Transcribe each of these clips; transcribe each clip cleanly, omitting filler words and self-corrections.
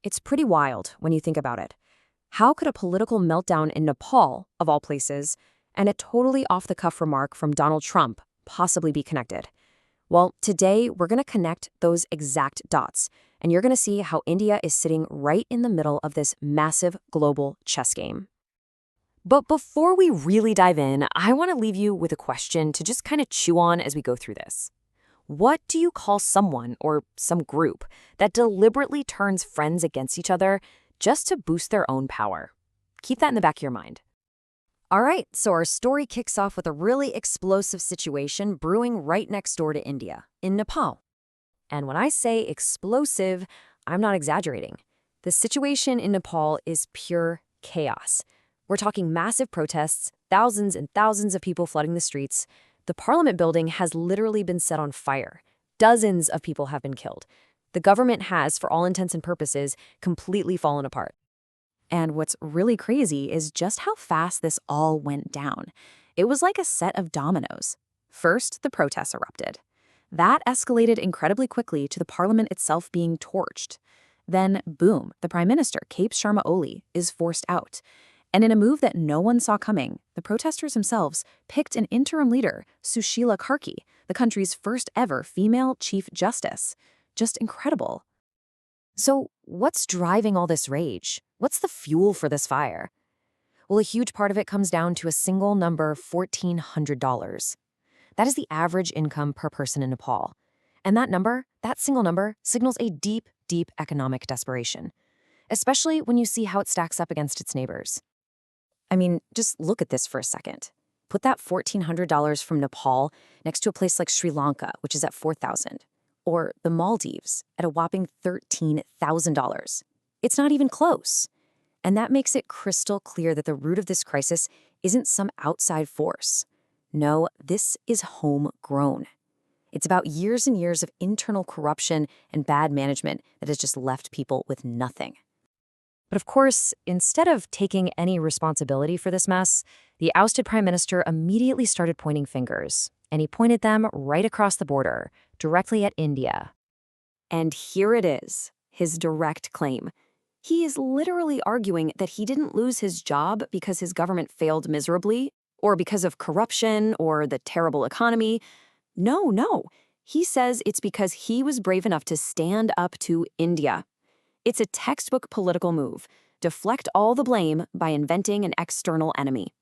It's pretty wild when you think about it. How could a political meltdown in Nepal, of all places, and a totally off-the-cuff remark from Donald Trump possibly be connected? Well, today we're going to connect those exact dots, and you're going to see how India is sitting right in the middle of this massive global chess game. But before we really dive in, I want to leave you with a question to just kind of chew on as we go through this. What do you call someone or some group that deliberately turns friends against each other just to boost their own power? Keep that in the back of your mind. All right, so our story kicks off with a really explosive situation brewing right next door to India, in Nepal. And when I say explosive, I'm not exaggerating. The situation in Nepal is pure chaos. We're talking massive protests, thousands and thousands of people flooding the streets. The parliament building has literally been set on fire. Dozens of people have been killed. The government has, for all intents and purposes, completely fallen apart. And what's really crazy is just how fast this all went down. It was like a set of dominoes. First, the protests erupted. That escalated incredibly quickly to the parliament itself being torched. Then, boom, the prime minister, Cape Sharma Oli, is forced out. And in a move that no one saw coming, the protesters themselves picked an interim leader, Sushila Karki, the country's first ever female chief justice. Just incredible. So what's driving all this rage? What's the fuel for this fire? Well, a huge part of it comes down to a single number, $1,400. That is the average income per person in Nepal. And that single number, signals a deep, deep economic desperation, especially when you see how it stacks up against its neighbors. I mean, just look at this for a second. Put that $1,400 from Nepal next to a place like Sri Lanka, which is at $4,000, or the Maldives at a whopping $13,000. It's not even close. And that makes it crystal clear that the root of this crisis isn't some outside force. No, this is homegrown. It's about years and years of internal corruption and bad management that has just left people with nothing. But of course, instead of taking any responsibility for this mess, the ousted prime minister immediately started pointing fingers, and he pointed them right across the border, directly at India. And here it is, his direct claim. He is literally arguing that he didn't lose his job because his government failed miserably, or because of corruption or the terrible economy. No. He says it's because he was brave enough to stand up to India. It's a textbook political move. Deflect all the blame by inventing an external enemy.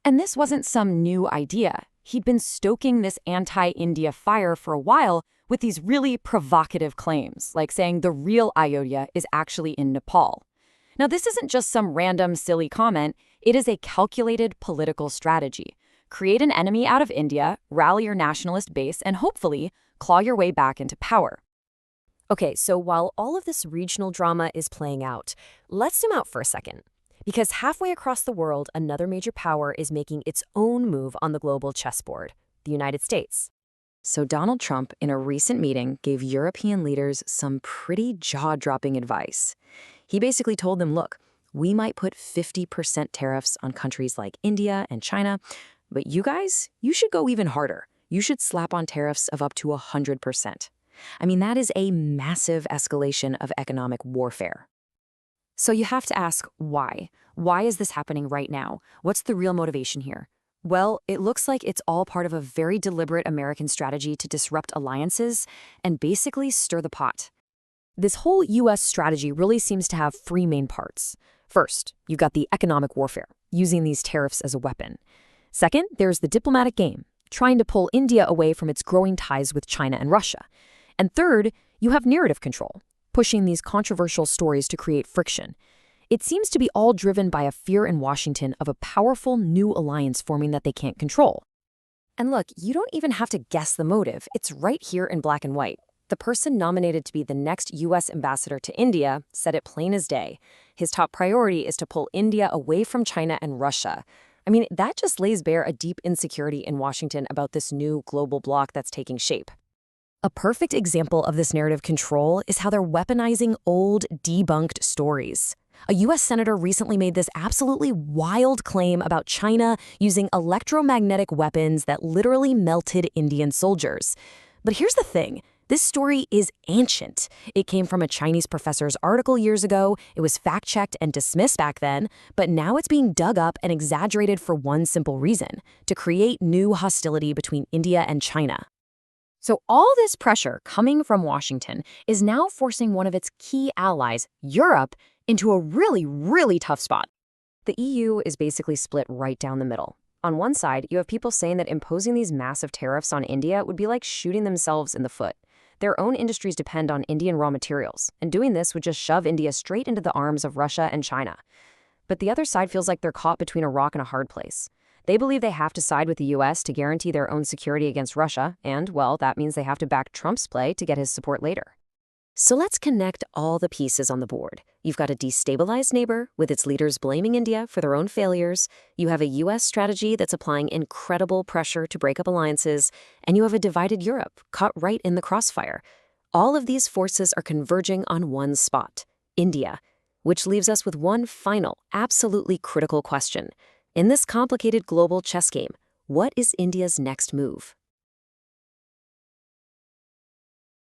And this wasn't some new idea. He'd been stoking this anti-India fire for a while with these really provocative claims, like saying the real Ayodhya is actually in Nepal. Now, this isn't just some random, silly comment. It is a calculated political strategy. Create an enemy out of India, rally your nationalist base, and hopefully claw your way back into power. Okay, so while all of this regional drama is playing out, let's zoom out for a second. Because halfway across the world, another major power is making its own move on the global chessboard, the United States. So Donald Trump, in a recent meeting, gave European leaders some pretty jaw-dropping advice. He basically told them, look, we might put 50% tariffs on countries like India and China, but you guys, you should go even harder. You should slap on tariffs of up to 100%. I mean, that is a massive escalation of economic warfare. So you have to ask, why? Why is this happening right now? What's the real motivation here? Well, it looks like it's all part of a very deliberate American strategy to disrupt alliances and basically stir the pot. This whole U.S. strategy really seems to have three main parts. First, you've got the economic warfare, using these tariffs as a weapon. Second, there's the diplomatic game, trying to pull India away from its growing ties with China and Russia. And third, you have narrative control, pushing these controversial stories to create friction. It seems to be all driven by a fear in Washington of a powerful new alliance forming that they can't control. And look, you don't even have to guess the motive. It's right here in black and white. The person nominated to be the next U.S. ambassador to India said it plain as day. His top priority is to pull India away from China and Russia. I mean, that just lays bare a deep insecurity in Washington about this new global bloc that's taking shape. A perfect example of this narrative control is how they're weaponizing old, debunked stories. A U.S. senator recently made this absolutely wild claim about China using electromagnetic weapons that literally melted Indian soldiers. But here's the thing. This story is ancient. It came from a Chinese professor's article years ago. It was fact-checked and dismissed back then, but now it's being dug up and exaggerated for one simple reason: to create new hostility between India and China. So all this pressure coming from Washington is now forcing one of its key allies, Europe, into a really, really tough spot. The EU is basically split right down the middle. On one side, you have people saying that imposing these massive tariffs on India would be like shooting themselves in the foot. Their own industries depend on Indian raw materials, and doing this would just shove India straight into the arms of Russia and China. But the other side feels like they're caught between a rock and a hard place. They believe they have to side with the US to guarantee their own security against Russia, and, well, that means they have to back Trump's play to get his support later. So let's connect all the pieces on the board. You've got a destabilized neighbor with its leaders blaming India for their own failures. You have a US strategy that's applying incredible pressure to break up alliances. And you have a divided Europe caught right in the crossfire. All of these forces are converging on one spot: India, which leaves us with one final, absolutely critical question. In this complicated global chess game, what is India's next move?